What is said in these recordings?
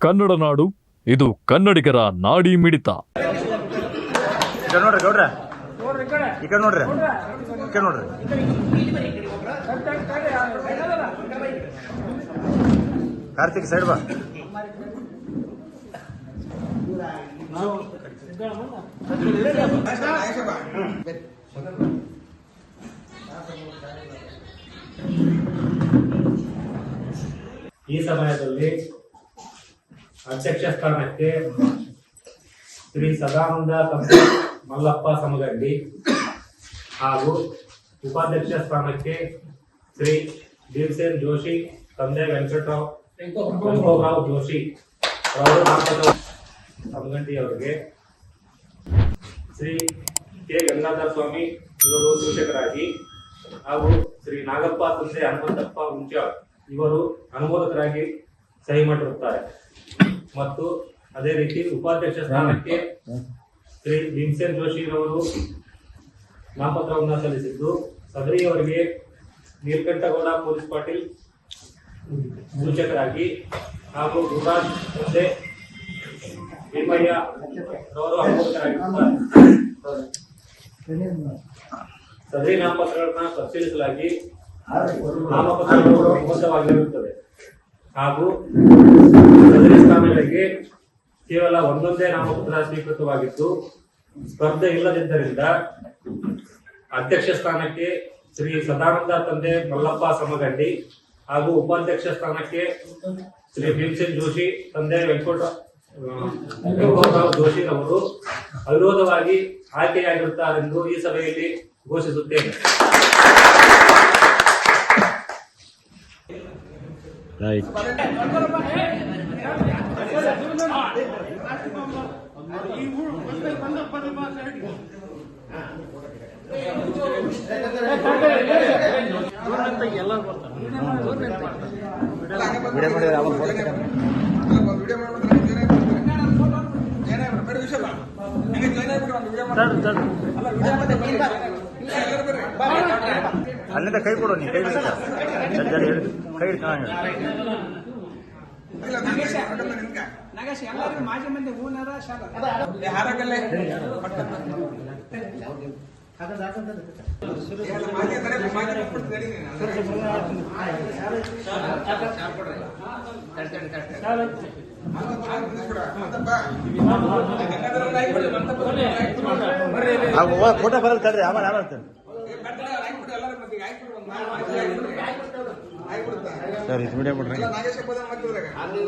ಕನ್ನಡ ನಾಡು, ಇದು ಕನ್ನಡಿಗರ ನಾಡಿ ಮಿಡಿತ. ನೋಡ್ರಿ ಗೌಡ್ರ, ಈ ಕಡೆ ನೋಡ್ರಿ, ಈ ಕಡೆ ನೋಡ್ರಿ. ಕಾರ್ತಿಕ್ ಸೈಡ್ ಬಾ. ಈ ಸಮಯದಲ್ಲಿ ಅಧ್ಯಕ್ಷ ಸ್ಥಾನಕ್ಕೆ ಶ್ರೀ ಸದಾನಂದ ತಂದೆ ಮಲ್ಲಪ್ಪ ಸಮಗಂಡಿ ಹಾಗೂ ಉಪಾಧ್ಯಕ್ಷ ಸ್ಥಾನಕ್ಕೆ ಶ್ರೀ ಭೀಮಸೇನ್ ಜೋಶಿ ತಂದೆ ವೆಂಕಟರಾವ್ ಜೋಶಿ ಸಮಗಂಡಿ ಅವರಿಗೆ, ಶ್ರೀ ಕೆ ಗಂಗಾಧರ ಸ್ವಾಮಿ ಇವರು ಸೂಚಕರಾಗಿ ಹಾಗೂ ಶ್ರೀ ನಾಗಪ್ಪ ತಂದೆ ಹನುಮಂತಪ್ಪ ಹುಂಚಾಳ್ ಇವರು ಅನುಮೋದಕರಾಗಿ ಸಹಿ ಮಾಡಿರುತ್ತಾರೆ. ಮತ್ತು ಅದೇ ರೀತಿ ಉಪಾಧ್ಯಕ್ಷ ಸ್ಥಾನಕ್ಕೆ ಶ್ರೀ ಭೀಮಸೇನ್ ಜೋಶಿ ಅವರು ನಾಮಪತ್ರವನ್ನು ಸಲ್ಲಿಸಿದ್ದು, ಸದರಿಯವರಿಗೆ ನೀಲಕಂಠಗೌಡ ಪೊಲೀಸ್ ಪಾಟೀಲ್ ಸೂಚಕರಾಗಿ ಹಾಗೂ ಗುರುರಾಜ್ ತಂದೆ ಭೀಮಯ್ಯ ಅವರು ಅನುಮೋದಕರಾಗಿರುತ್ತಾರೆ. ಸದರಿ ನಾಮಪತ್ರಗಳನ್ನ ಪರಿಶೀಲಿಸಲಾಗಿ ನಾಮಪತ್ರಗಳು ಅನುಮೋದವಾಗಿರುತ್ತದೆ ಹಾಗೂ ಸದರಿ ಸ್ಥಾನಗಳಿಗೆ ಕೇವಲ ಒಂದೊಂದೇ ನಾಮಪತ್ರ ಸ್ವೀಕೃತವಾಗಿದ್ದು, ಸ್ಪರ್ಧೆ ಇಲ್ಲದಿದ್ದರಿಂದ ಅಧ್ಯಕ್ಷ ಸ್ಥಾನಕ್ಕೆ ಶ್ರೀ ಸದಾನಂದ ತಂದೆ ಮಲ್ಲಪ್ಪ ಸಮಗಂಡಿ ಹಾಗೂ ಉಪಾಧ್ಯಕ್ಷ ಸ್ಥಾನಕ್ಕೆ ಶ್ರೀ ಭೀಮಸೇನ್ ಜೋಶಿ ತಂದೆ ವೆಂಕಟರಾವ್ ಜೋಶಿ ಅವರು ಅವಿರೋಧವಾಗಿ ಆಯ್ಕೆಯಾಗಿರುತ್ತಾರೆಂದು ಈ ಸಭೆಯಲ್ಲಿ ಘೋಷಿಸುತ್ತೇನೆ. ಅಲ್ಲಿಂದ ಕೈ ಕೊಡು, ನೀ ಕೈ ಕೈ ಮಾಜಿ ಮಂದಿ ಹೂನಾರ ಫೋಟೋ ಬರಲ್ ತಡ್ರಿ, ಆಮೇಲೆ ಸರ್ ಇದು ವಿಡಿಯೋ ಬಿಡ್ರಿ.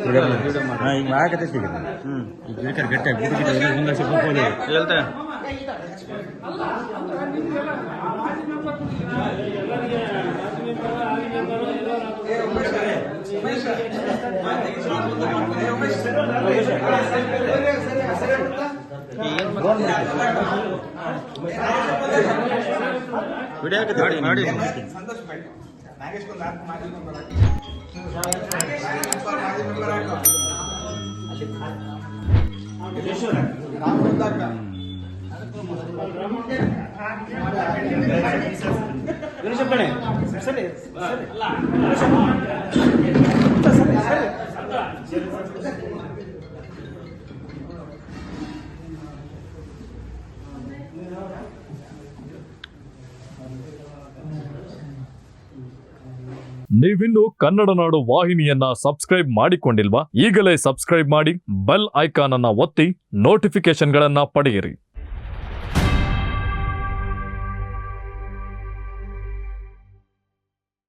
ಈಗ ಆಗತ್ತೆ ಈಗ ಗಟ್ಟಿ ಹೇಳ್ತಾ ವಿಡಿಯೋ ಆಗತ್ತೆ ಮಾಡಿ ನಾಗೇಶ್ ಮಾಜಿ ಮೆಂಬರ್ ನೀವಿನ್ನು ಕನ್ನಡ ನಾಡು ವಾಹಿನಿಯನ್ನ ಸಬ್ಸ್ಕ್ರೈಬ್ ಮಾಡಿಕೊಂಡಿಲ್ವಾ? ಈಗಲೇ ಸಬ್ಸ್ಕ್ರೈಬ್ ಮಾಡಿ, ಬೆಲ್ ಐಕಾನ್ ಅನ್ನ ಒತ್ತಿ ನೋಟಿಫಿಕೇಶನ್ಗಳನ್ನ ಪಡೆಯಿರಿ.